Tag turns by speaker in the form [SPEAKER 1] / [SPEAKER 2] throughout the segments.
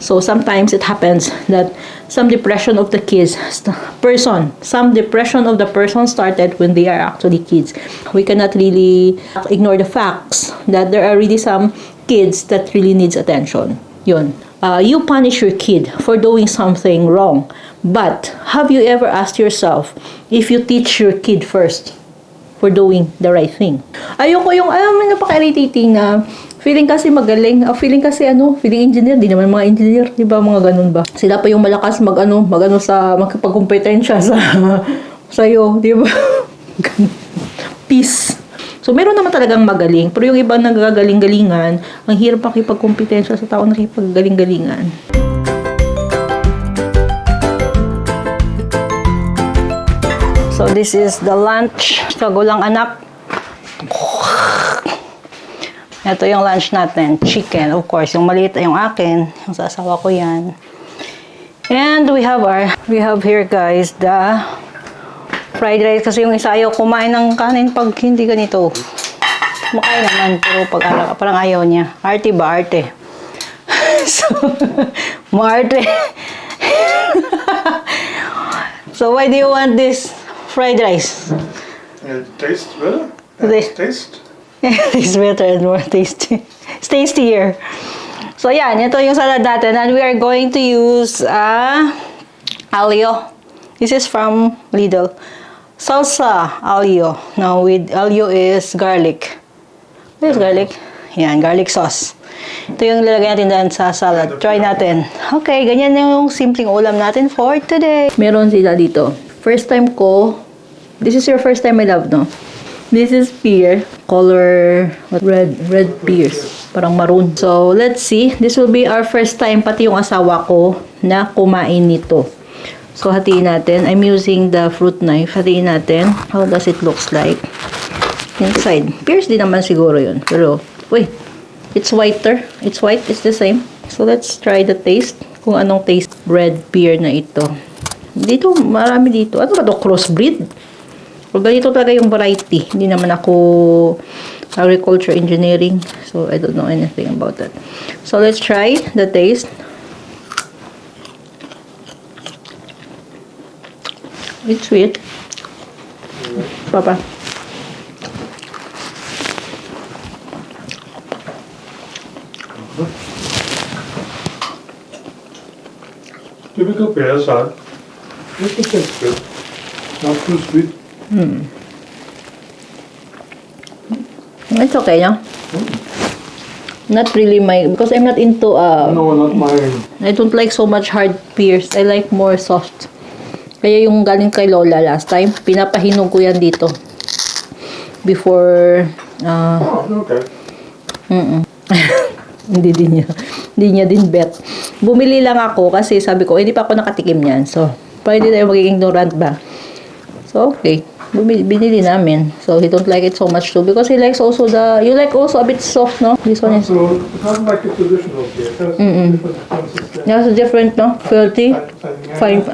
[SPEAKER 1] So sometimes it happens that some depression of the person started when they are actually kids. We cannot really ignore the facts that there are really some kids that really needs attention. Yun. You punish your kid for doing something wrong. But have you ever asked yourself if you teach your kid first for doing the right thing? Ayoko yung, napaka-irritating na feeling kasi magaling, feeling engineer, di naman mga engineer, di ba, mga ganun ba? Sila pa yung malakas makipagkompetensya sa'yo, di ba? Peace. So, meron naman talagang magaling, pero yung ibang nagagaling-galingan, ang hirap makipagkompetensya sa tao nakipaggaling-galingan. So, this is the lunch. Kagulang anak. Ito yung lunch natin. Chicken. Of course, yung maliit ay yung akin. Yung sa asawa ko yan. And we have here guys, the fried rice. Kasi yung isa ayaw kumain ng kanin pag hindi ganito. Kumakain naman. Pero parang ayaw niya. Arte ba? Arte. So, maarte. So, why do you want this fried rice?
[SPEAKER 2] It tastes better. Taste.
[SPEAKER 1] It's better and more tasty. It's tastier. So, yan. Ito yung salad natin. And we are going to use alio. This is from Lidl. Salsa alio. Now, with alio is garlic. What is garlic? Yan, garlic sauce. Ito yung lalagay natin dyan sa salad. Try natin. Okay, ganyan yung simpleng ulam natin for today. Meron sila dito. First time ko. This is your first time, my love, no? This is pear, color red pears, parang maroon. So, let's see. This will be our first time, pati yung asawa ko, na kumain nito. So, hatiin natin. I'm using the fruit knife. Hatiin natin. How does it looks like? Inside. Pears din naman siguro yun. Pero, wait. It's whiter. It's white. It's the same. So, let's try the taste. Kung anong taste. Red pear na ito. Dito, marami dito. Ano ba ito? Crossbreed? So, ganito talaga yung variety. Hindi naman ako agriculture engineering. So, I don't know anything about that. So, let's try the taste. It's sweet. Papa.
[SPEAKER 2] Typical pear salad. It tastes good. Not too sweet.
[SPEAKER 1] It's okay, no? Not really because I'm not into,
[SPEAKER 2] No, not mine.
[SPEAKER 1] I don't like so much hard pears. I like more soft. Kaya yung galing kay Lola last time, pinapahinog ko yan dito. Before,
[SPEAKER 2] Okay.
[SPEAKER 1] Hindi niya din bet. Bumili lang ako kasi sabi ko, hindi pa ako nakatikim niyan. So, para hindi tayo magiging ignorant ba? So, okay. Binili namin. So, he don't like it so much too. Because he likes also you like also a bit soft, no? This one is...
[SPEAKER 2] So, it's not like a traditional beer. It has different consistency.
[SPEAKER 1] That's different, no? Filthy. Fine.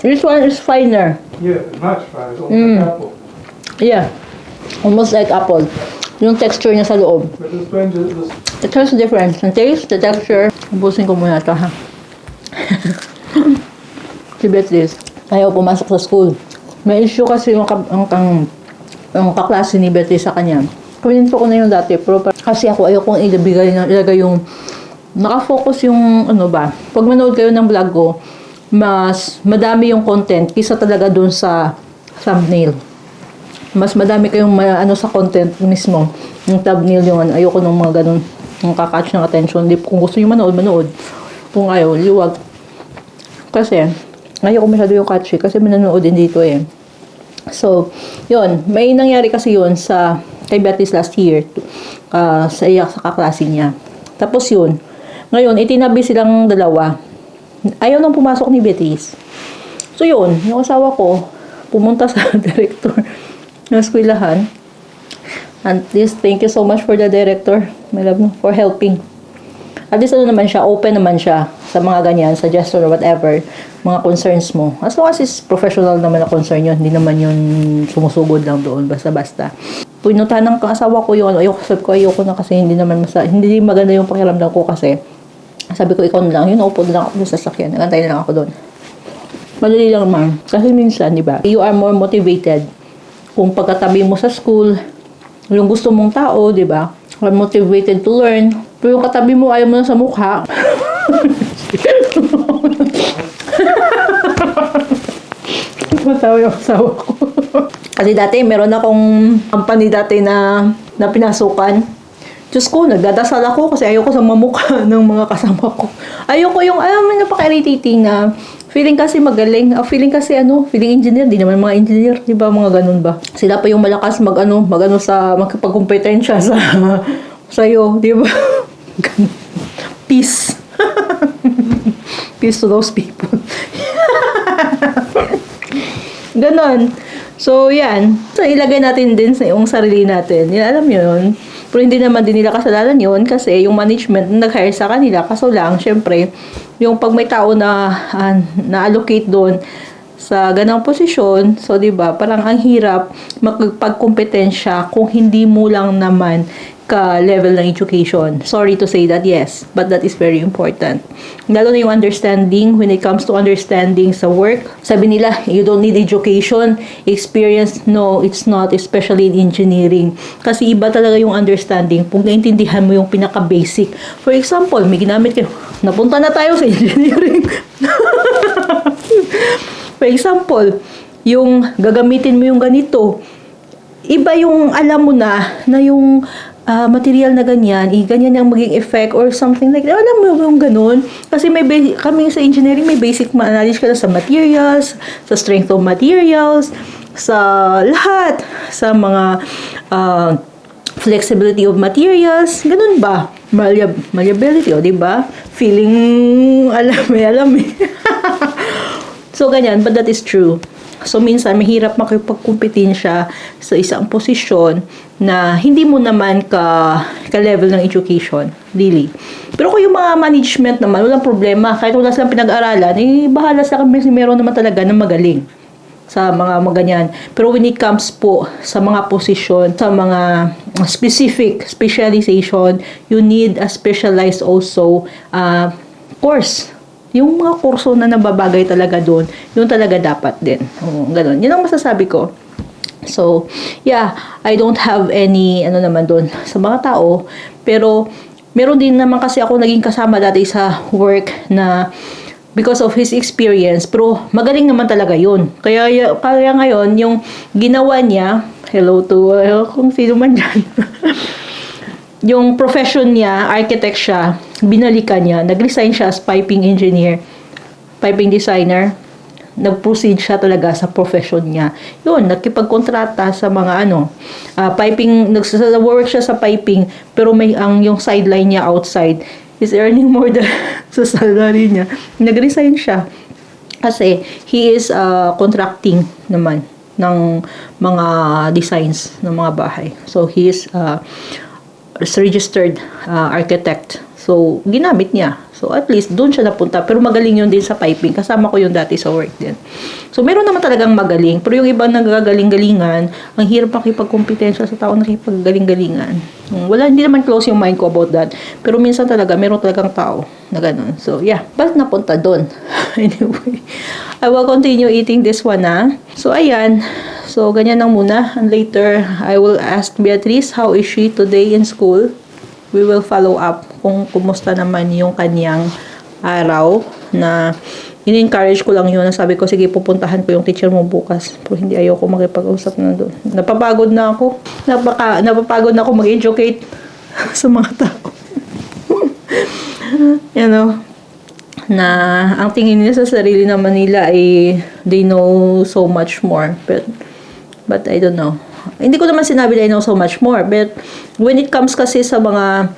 [SPEAKER 1] This one is finer.
[SPEAKER 2] Yeah, much finer. It's almost like apple.
[SPEAKER 1] Yeah. Almost like apple. Yung texture niya sa loob.
[SPEAKER 2] But it's going to this.
[SPEAKER 1] It has a difference. The taste, the texture. Ubusin ko muna ito, ha? Si Beatrice. Ayaw pumasok sa school. May issue kasi yung kaklase ni Beatrice sa kanya. Kuminto ko na yung dati, pero kasi ako ayaw kong ilagay yung nakafocus yung pag manood kayo ng vlog ko, mas madami yung content kisa talaga dun sa thumbnail. Mas madami kayong sa content mismo. Yung thumbnail yung ayoko ng mga ganun, yung kakatch ng attention. Kung gusto nyo manood. Kung ayaw, liwag. Kasi, ayoko masyado yung catchy kasi mananood din dito eh. So, yun. May nangyari kasi yun kay Beatrice last year. Sa kaklase niya. Tapos yun. Ngayon, itinabi silang dalawa. Ayaw nang pumasok ni Beatrice. So, yun. Yung asawa ko, pumunta sa director ng eskwelahan. And this, thank you so much for the director, my love, for helping. At least naman siya, open naman siya sa mga ganyan, suggestion or whatever, mga concerns mo. As long as is professional naman na concern yun, hindi naman yun sumusugod lang doon, basta-basta. Pinuntahan ng asawa ko yun, ayoko na kasi hindi maganda yung pakiramdam ko kasi Sabi ko, ikaw na lang. Yun, upo na lang ako sa sasakyan. Nagantay na lang ako doon. Madali lang naman. Kasi minsan, di ba, you are more motivated kung pagkatabi mo sa school, yung gusto mong tao, di ba, are motivated to learn. Pero yung katabi mo, ayaw mo na sa mukha. Matawa yung asawa ko. Kasi dati, meron akong company dati na pinasukan. Diyos ko, nagdadasal ako kasi ayoko sa mamukha ng mga kasama ko. Ayoko yung, alam mo, napaka-irritating na feeling kasi magaling. Feeling kasi feeling engineer. Di naman mga engineer, di ba? Mga ganun ba? Sila pa yung malakas magkipagkompetensya sa'yo, di ba? Peace. Peace to those people. Ganon. So, yan. So, ilagay natin din sa yung sarili natin. Yan, alam nyo yun. Pero hindi naman din nila kasalanan yun kasi yung management na nag-hire sa kanila. Kaso lang, syempre, yung pag may tao na na-allocate doon sa ganang posisyon, so, di ba, parang ang hirap magpagkompetensya kung hindi mo lang naman ka-level ng education. Sorry to say that, yes, but that is very important. Lalo na yung understanding, when it comes to understanding sa work, sabi nila, you don't need education, experience, no, it's not, especially in engineering. Kasi iba talaga yung understanding, kung naintindihan mo yung pinaka-basic. For example, may ginamit kayo, napunta na tayo sa engineering. For example, yung gagamitin mo yung ganito, iba yung alam mo na yung material na ganyan, ganyan yung maging effect or something like that. Alam mo yung ganun? Kasi kami sa engineering, may basic knowledge ka na sa materials, sa strength of materials, sa lahat, sa mga flexibility of materials, ganun ba? Malleability, di ba? Feeling, alam eh. So, ganyan, but that is true. So, minsan, mahirap makipagkumpetensya sa isang posisyon na hindi mo naman ka-level ng education. Really. Pero kung yung mga management naman, walang problema. Kahit wala silang pinag-aralan, bahala sa kami kasi meron naman talaga na magaling sa mga ganyan. Pero when it comes po sa mga posisyon, sa mga specific specialization, you need a specialized also course. Yung mga kurso na nababagay talaga doon, yun talaga dapat din. Ganun. Yun ang masasabi ko. So, yeah, I don't have any, naman doon sa mga tao. Pero, meron din naman kasi ako naging kasama dati sa work na because of his experience. Pero, magaling naman talaga yun. Kaya ngayon, yung ginawa niya, hello to, kung sino man dyan. Yung profession niya, architect siya, binalikan niya, nag-resign siya as piping engineer, piping designer, nag-proceed siya talaga sa profession niya. Yun, nagkipagkontrata sa mga piping, nag-work siya sa piping, pero yung sideline niya outside is earning more than sa salary niya. Nag-resign siya kasi he is contracting naman ng mga designs ng mga bahay. So, he is registered architect. So, ginamit niya. So, at least, doon siya napunta. Pero magaling yun din sa piping. Kasama ko yun dati sa work din. So, meron naman talagang magaling. Pero yung ibang nagagaling-galingan, ang hirap makipagkompetensya sa tao nakipaggaling-galingan. Hindi naman close yung mind ko about that. Pero minsan talaga, meron talagang tao na ganun. So, yeah. Ba't napunta doon? Anyway, I will continue eating this one, So, ayan. So, ganyan lang muna. And later, I will ask Beatrice, how is she today in school? We will follow up kung kumusta naman yung kanyang araw na in-encourage ko lang yun. Sabi ko, sige, pupuntahan ko yung teacher mo bukas. Pero hindi ayoko makipag-usap na doon. Napapagod na ako. Napapagod na ako mag-educate sa mga tao. Na ang tingin nila sa sarili naman nila ay they know so much more. But I don't know. Hindi ko naman sinabi na I know so much more. But when it comes kasi sa mga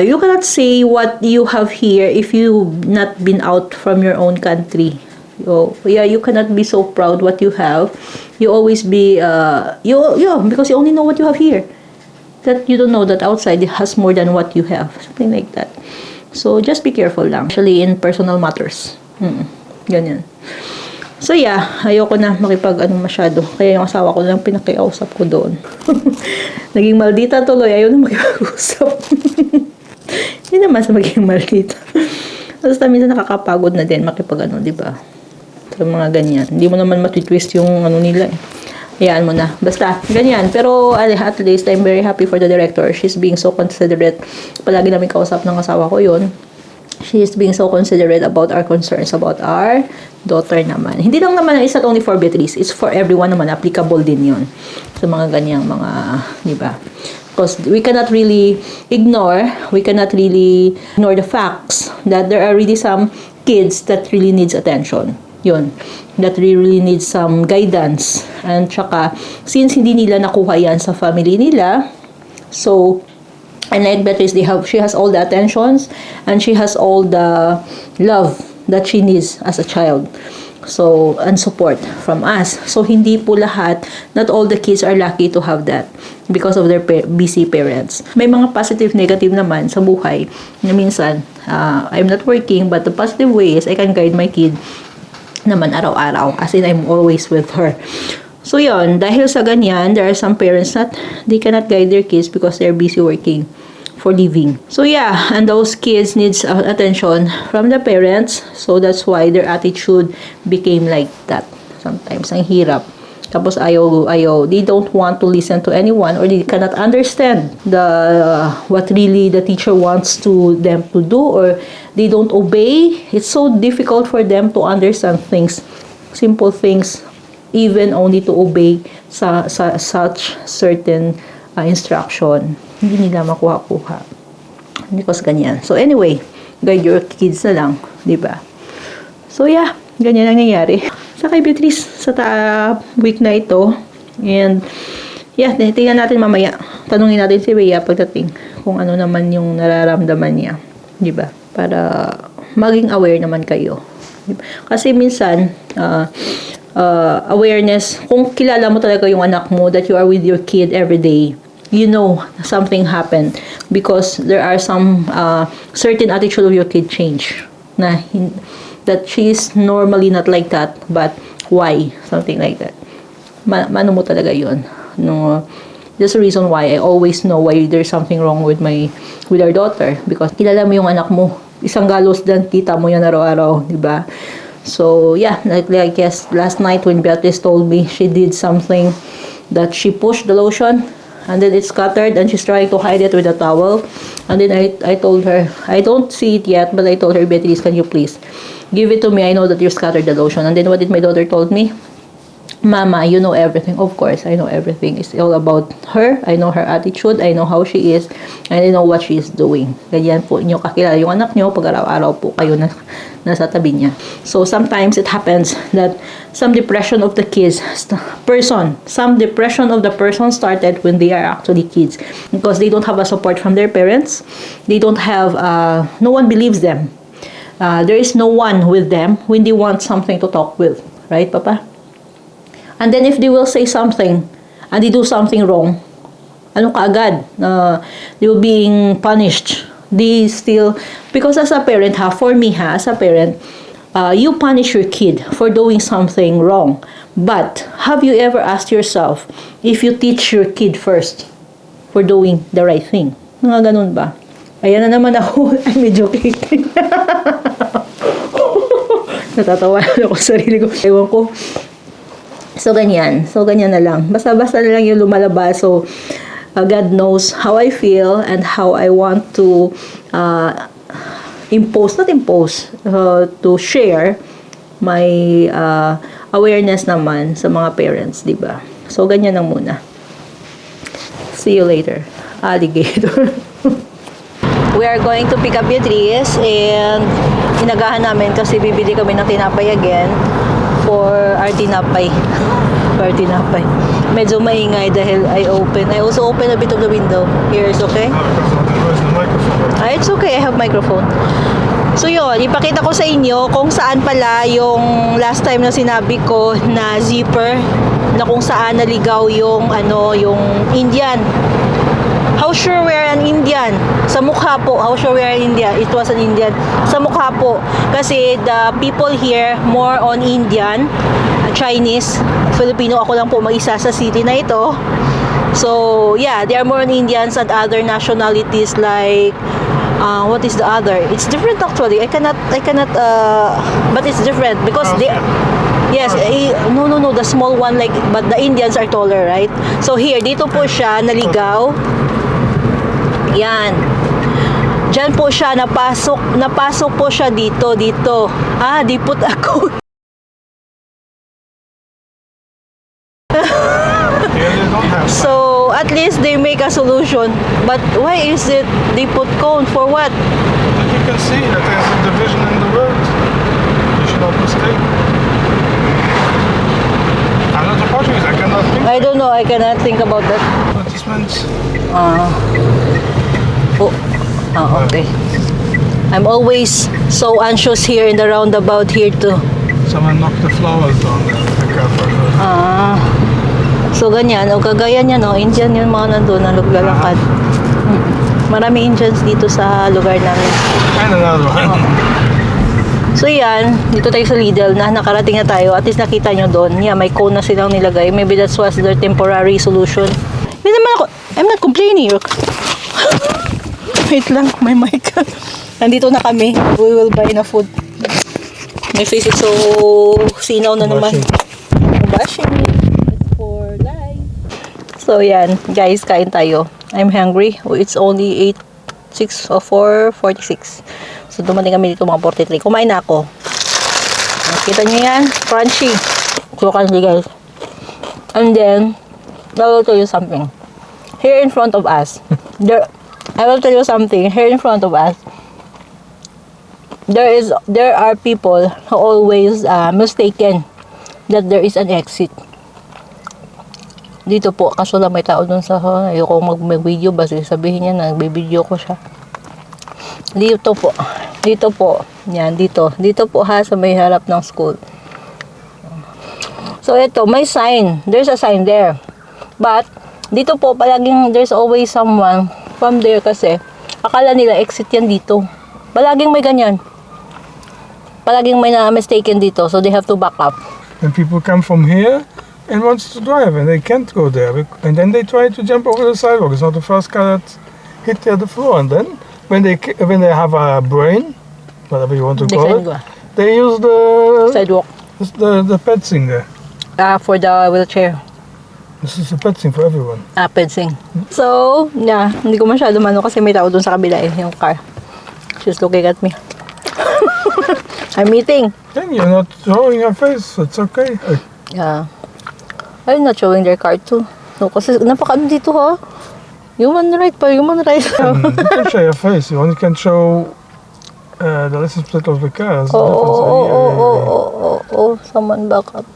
[SPEAKER 1] you cannot say what you have here if you've not been out from your own country. You cannot be so proud what you have. You always be because you only know what you have here. That you don't know that outside it has more than what you have. Something like that. So just be careful lang. Especially in personal matters. Ganyan. So yeah, ayoko na masyado. Kaya yung asawa ko lang pinakiusap ko doon. Naging maldita tuloy, ayaw na makipag-usap. Hindi naman sa magiging maldita. Basta minsan nakakapagod na din makipag di ba? Sa mga ganyan. Hindi mo naman matitwist yung nila eh. Hayaan mo na. Basta, ganyan. Pero at least, I'm very happy for the director. She's being so considerate. Palagi namin kausap ng asawa ko yun. She is being so considerate about our concerns about our daughter naman. Hindi lang naman, it's not only for Beatrice. It's for everyone naman. Applicable din yun. Sa mga ganyang mga, di ba? Because we cannot really ignore the facts that there are really some kids that really needs attention. Yun. That really needs some guidance. And tsaka, since hindi nila nakuha yan sa family nila, so, and like Beatrice, she has all the attentions, and she has all the love that she needs as a child. So, and support from us. So, hindi po lahat, not all the kids are lucky to have that because of their busy parents. May mga positive, negative naman sa buhay na minsan, I'm not working, but the positive way is I can guide my kid naman araw-araw. As in, I'm always with her. So, yun. Dahil sa ganyan, there are some parents that they cannot guide their kids because they're busy working for living. So, yeah. And those kids needs attention from the parents. So, that's why their attitude became like that. Sometimes, ang hirap. Tapos, ayaw. They don't want to listen to anyone or they cannot understand what really the teacher wants them to do, or they don't obey. It's so difficult for them to understand things, simple things, even only to obey such certain instruction. Hindi nila makuha-kuha. Because ganyan. So anyway, guide your kids na lang, di ba? So yeah, ganyan ang nangyayari. Sa kay Beatrice, sa week na ito. And yeah, tingnan natin mamaya. Tanungin natin si Bea pagdating kung ano naman yung nararamdaman niya. Di ba? Para maging aware naman kayo. Kasi minsan, awareness, kung kilala mo talaga yung anak mo, that you are with your kid every day, you know something happened because there are some certain attitude of your kid change that she is normally not like that, but why? Something like that. Mano mo talaga yun. No, there's a reason why I always know why there's something wrong with our daughter, because kilala mo yung anak mo. Isang galos din, kita mo yan araw-araw, di ba? So, yeah, like I guess last night when Beatrice told me she did something that she pushed the lotion and then it scattered and she's trying to hide it with a towel. And then I told her, I don't see it yet, but I told her, Beatrice, can you please give it to me? I know that you scattered the lotion. And then what did my daughter told me? Mama, you know everything. Of course, I know everything. It's all about her. I know her attitude. I know how she is. And I know what she is doing. Ganyan po inyo kakilala yung anak nyo pag araw-araw po kayo nasa tabi niya. So, sometimes it happens that some depression of the person started when they are actually kids. Because they don't have a support from their parents. They don't have, no one believes them. There is no one with them when they want something to talk with. Right, Papa? And then if they will say something and they do something wrong, ano kaagad? They will being punished. They still, because as a parent for me as a parent, you punish your kid for doing something wrong. But have you ever asked yourself if you teach your kid first for doing the right thing? Mga ganun ba? Ayan na naman ako. I'm medyo kidding. Natatawa na ako sa sarili ko. Ewan ko. So, ganyan. So, ganyan na lang. Basta-basta na lang yung lumalabas. So, God knows how I feel and how I want to to share my awareness naman sa mga parents, di ba? So, ganyan lang muna. See you later. Alligator. We are going to pick up Beatrice and inagahan namin kasi bibili kami ng tinapay again for our tinapay. Medyo maingay dahil I also open a bit of the window. Here is okay? It's okay, I have microphone. So yun, ipakita ko sa inyo kung saan pala yung last time na sinabi ko na zipper, na kung saan naligaw yung Indian. How sure we are an Indian? Sa mukha po. How sure we are an Indian? It was an Indian. Sa mukha po. Kasi the people here, more on Indian, Chinese, Filipino, ako lang po mag-isa sa city na ito. So, yeah, they are more on Indians and other nationalities like what is the other? It's different actually. I cannot, but it's different because they, yes, no, the small one like, but the Indians are taller, right? So here, dito po siya naligaw. Yan. Diyan po siya napasok po siya dito. Ah, di put ako. So, at least they make a solution. But why is it they put cone for what?
[SPEAKER 2] You can see that there's a division in the road. You should not mistake. I'm not a Portuguese, I cannot think.
[SPEAKER 1] I don't know, I cannot think about that.
[SPEAKER 2] Advertisements.
[SPEAKER 1] Okay. I'm always so anxious here in the roundabout here too.
[SPEAKER 2] Someone knocked the flowers down there. The car.
[SPEAKER 1] So ganyan, o kagaya niya no, Indian yung mga nandun na naglalakad. Marami Indians dito sa lugar namin.
[SPEAKER 2] And another one.
[SPEAKER 1] So yan, dito tayo sa Lidl na nakarating na tayo. At least nakita nyo doon. Yeah, may cone na silang nilagay. Maybe that was their temporary solution. Hindi naman ako, I'm not complaining. Wait lang, may mic. Nandito na kami. We will buy na food. My face is so sinaw na naman. Bashing. For life. So yan, guys, kain tayo. I'm hungry. It's only 4:46. So dumating kami dito mga 43. Kumain na ako. Kita nyo yan? Crunchy. So crunchy, guys. And then, I will tell you something. Here in front of us, I will tell you something. Here in front of us, there are people who always mistaken that there is an exit. Dito po, kaso lang may tao dun sa ayoko mag-video ba sabihin niya na nagbe-video ko siya. Dito po, yan, dito po ha, sa may harap ng school. So ito, may sign, there's a sign there. But, dito po, palaging there's always someone from there kasi, akala nila exit yan dito. Palaging may ganyan. Palaging may na-mistaken dito, so they have to back up.
[SPEAKER 2] And people come from here and wants to drive and they can't go there. And then they try to jump over the sidewalk. It's not the first car that hit the floor. And then, when they have a brain, whatever you want to call it, they use the
[SPEAKER 1] sidewalk.
[SPEAKER 2] The fencing there.
[SPEAKER 1] For the wheelchair.
[SPEAKER 2] This is a fencing for everyone.
[SPEAKER 1] Fencing. So, yeah, hindi ko masyado mano kasi may tao dun sa kabila yung car. She's looking at me. I'm eating.
[SPEAKER 2] Then you're not showing your face. It's okay.
[SPEAKER 1] Yeah. I'm not showing their car too. No, kasi napaka-ano dito ha. Human right.
[SPEAKER 2] You can show your face. You only can show the license plate of the car.
[SPEAKER 1] Someone back up.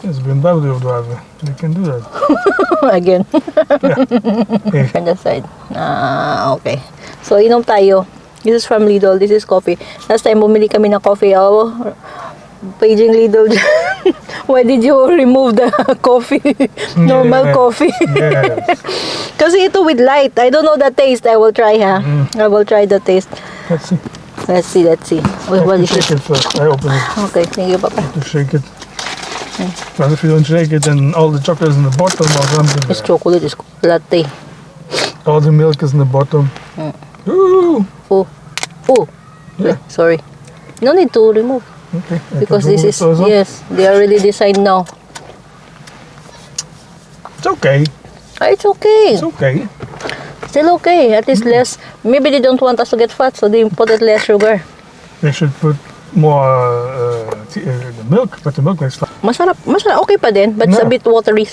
[SPEAKER 2] Yes, BMW driver. They can do that.
[SPEAKER 1] Again.
[SPEAKER 2] Yeah.
[SPEAKER 1] On the side. Okay. So, inom tayo. This is from Lidl. This is coffee. Last time, bumili kami ng coffee. Paging Lidl. Why did you remove the coffee? Normal coffee.
[SPEAKER 2] Yes.
[SPEAKER 1] Kasi ito with light. I don't know the taste. I will try, ha? I will try the taste.
[SPEAKER 2] Let's see.
[SPEAKER 1] Let's see. Wait, what is
[SPEAKER 2] shake
[SPEAKER 1] it?
[SPEAKER 2] it first. I open it.
[SPEAKER 1] Okay, thank you, Papa.
[SPEAKER 2] To shake it. But if you don't shake it, then all the chocolate is in the bottom or something.
[SPEAKER 1] It's chocolate. It's latte.
[SPEAKER 2] All the milk is in the bottom. Ooh.
[SPEAKER 1] Oh.
[SPEAKER 2] Yeah.
[SPEAKER 1] Sorry. No need to remove.
[SPEAKER 2] Okay.
[SPEAKER 1] Because this is, yes, they are really designed now.
[SPEAKER 2] It's okay.
[SPEAKER 1] It's okay.
[SPEAKER 2] It's okay.
[SPEAKER 1] Still okay. At least less. Maybe they don't want us to get fat, so they put it less sugar.
[SPEAKER 2] They should put more the milk, but the milk makes fat.
[SPEAKER 1] Masarap. Okay pa din, but it's a bit watery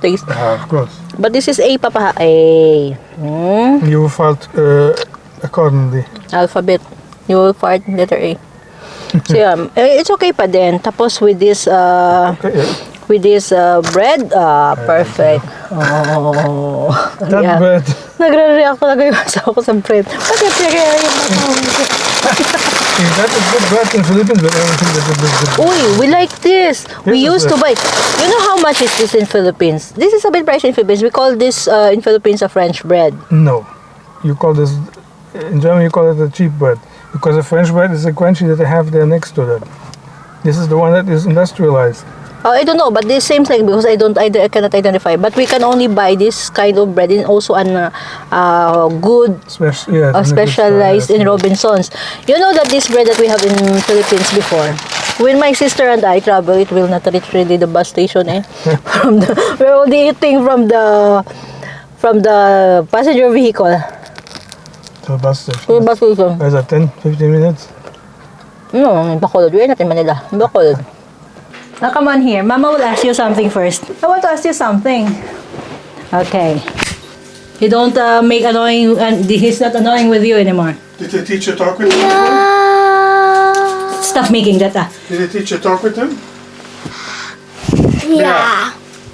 [SPEAKER 1] taste.
[SPEAKER 2] Of course.
[SPEAKER 1] But this is A, Papa. A.
[SPEAKER 2] You felt accordingly.
[SPEAKER 1] Alphabet. You will fart letter A. So yeah, it's okay pa din. Tapos with this with this bread, perfect. Oh.
[SPEAKER 2] That
[SPEAKER 1] Yeah.
[SPEAKER 2] bread.
[SPEAKER 1] Nagre-react talaga yung asawa ko sa bread. Bakit kaya yung
[SPEAKER 2] That is good bread in Philippines, but everything that is good.
[SPEAKER 1] Uy, we like this. We
[SPEAKER 2] This is
[SPEAKER 1] used to buy. You know how much is this in Philippines? This is a bit pricey in Philippines. We call this in Philippines a French bread.
[SPEAKER 2] No. You call this, in German you call it a cheap bread. Because the French bread is a crunchy that they have there next to that. This is the one that is industrialized.
[SPEAKER 1] I don't know, but this seems like, because I cannot identify. But we can only buy this kind of bread in also an good, specialized in Robinsons. You know that this bread that we have in Philippines before, when my sister and I travel, it will not reach really the bus station. We're only eating from the passenger vehicle.
[SPEAKER 2] To the bus station.
[SPEAKER 1] To the bus station.
[SPEAKER 2] Is that 10-15 minutes?
[SPEAKER 1] No, in Bacolod. We're not in Manila. In Bacolod. Now come on here. Mama will ask you something first. I want to ask you something. Okay. You don't make annoying, and he's not annoying with you anymore.
[SPEAKER 2] Did the teacher talk with him?
[SPEAKER 1] Stop making that.
[SPEAKER 2] Did the teacher talk with him?
[SPEAKER 3] Yeah.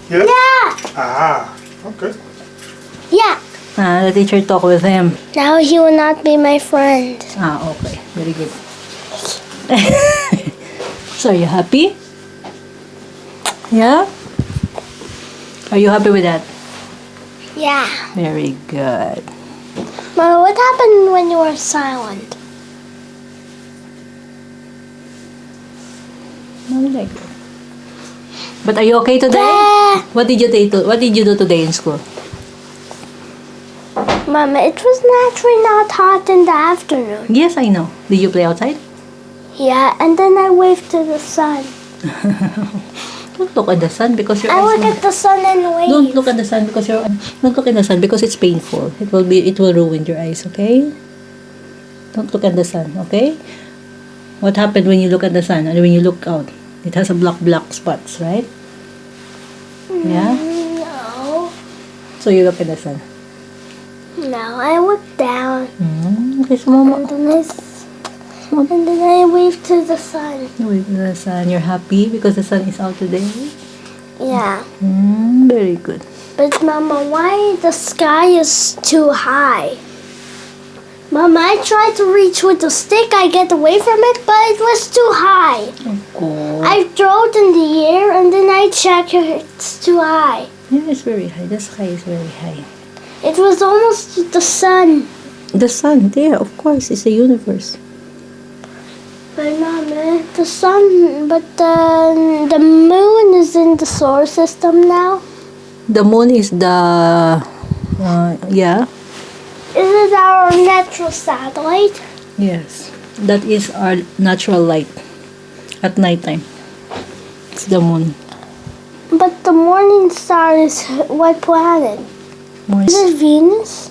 [SPEAKER 2] Yeah?
[SPEAKER 3] Yeah.
[SPEAKER 2] Ah, okay.
[SPEAKER 3] Yeah.
[SPEAKER 1] The teacher talked with him.
[SPEAKER 3] Now he will not be my friend.
[SPEAKER 1] Okay. Very good. So are you happy? Yeah? Are you happy with that?
[SPEAKER 3] Yeah.
[SPEAKER 1] Very good.
[SPEAKER 3] Mama, what happened when you were silent?
[SPEAKER 1] Like that. But are you okay today? What did you do today in school?
[SPEAKER 3] Mama, it was naturally not hot in the afternoon.
[SPEAKER 1] Yes, I know. Did you play outside?
[SPEAKER 3] Yeah, and then I waved to the sun.
[SPEAKER 1] Don't look at the sun because your
[SPEAKER 3] I
[SPEAKER 1] eyes
[SPEAKER 3] look
[SPEAKER 1] will-
[SPEAKER 3] at the sun and wave.
[SPEAKER 1] Don't look at the sun because don't look at the sun because it's painful. It will ruin your eyes, okay? Don't look at the sun, okay? What happened when you look at the sun and when you look out? It has a black spots, right? Yeah?
[SPEAKER 3] No.
[SPEAKER 1] So you look at the sun.
[SPEAKER 3] No, I looked down.
[SPEAKER 1] Okay, so mama,
[SPEAKER 3] And then I waved to the sun.
[SPEAKER 1] you wave to the sun. You're happy because the sun is out today?
[SPEAKER 3] Yeah.
[SPEAKER 1] Very good.
[SPEAKER 3] But Mama, why the sky is too high? Mama, I tried to reach with the stick. I get away from it, but it was too high.
[SPEAKER 1] Cool.
[SPEAKER 3] I throw it in the air and then I check if it's too high.
[SPEAKER 1] Yeah, it's very high. The sky is very high.
[SPEAKER 3] It was almost to the sun.
[SPEAKER 1] The sun, there, of course, is the universe.
[SPEAKER 3] But Mama, the moon is in the solar system now.
[SPEAKER 1] The moon is the, yeah,
[SPEAKER 3] Is it our natural satellite?
[SPEAKER 1] yes. That is our natural light at nighttime. It's the moon.
[SPEAKER 3] But the morning star is what planet?
[SPEAKER 1] More
[SPEAKER 3] Is it Venus?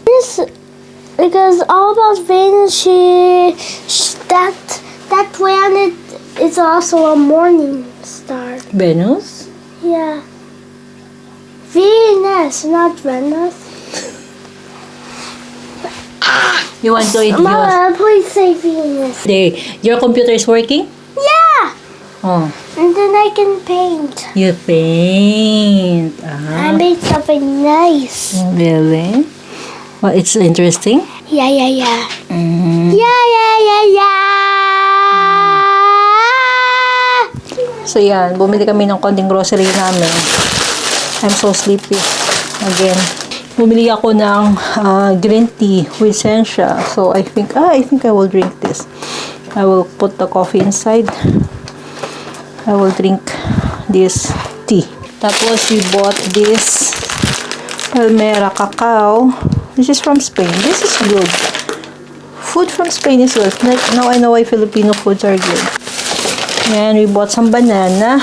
[SPEAKER 3] Because all about Venus, that planet is also a morning star.
[SPEAKER 1] Venus.
[SPEAKER 3] Yeah. Venus, not Venus.
[SPEAKER 1] You want to eat yours?
[SPEAKER 3] Mama, please say Venus.
[SPEAKER 1] There, your computer is working?
[SPEAKER 3] Yeah.
[SPEAKER 1] Oh,
[SPEAKER 3] And then I can paint.
[SPEAKER 1] you paint.
[SPEAKER 3] I made something nice.
[SPEAKER 1] Really? Well, it's interesting.
[SPEAKER 3] Yeah, yeah, yeah.
[SPEAKER 1] Mm.
[SPEAKER 3] Yeah, yeah, yeah, yeah.
[SPEAKER 1] So yan, bumili kami ng konting grocery namin. I'm so sleepy. Again, bumili ako ng green tea with sencha. So I think I will drink this. I will put the coffee inside. I will drink this tea. Tapos we bought this Palmera cacao. This is from Spain. This is good. Food from Spain is good. Now I know why Filipino foods are good. And we bought some banana.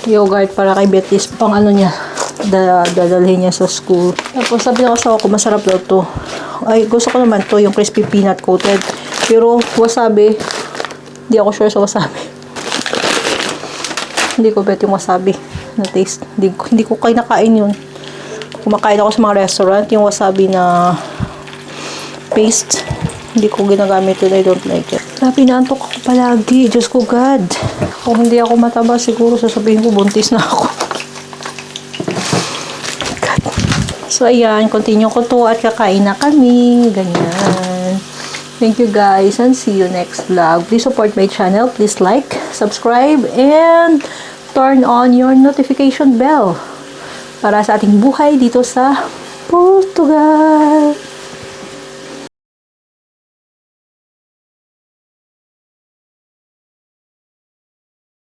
[SPEAKER 1] Yogurt para kay Betis. Pang ano niya. Dadalhin niya sa school. Tapos sabi ng asawa ko, masarap daw to. Ay, gusto ko naman to, yung crispy peanut coated. Pero wasabi, hindi ako sure sa wasabi. Hindi ko bet yung wasabi na taste. Hindi ko kinakain yun. Kumakain ako sa mga restaurant, yung wasabi na paste. Hindi ko ginagamit yun. I don't like it. Grabe, naantok ako palagi. Diyos ko, God. Kung hindi ako mataba, siguro sasabihin ko, buntis na ako. God. So, ayan. Continue ko to at kakain na kami. Ganyan. Thank you guys and see you next vlog. Please support my channel. Please like, subscribe, and turn on your notification bell para sa ating buhay dito sa Portugal.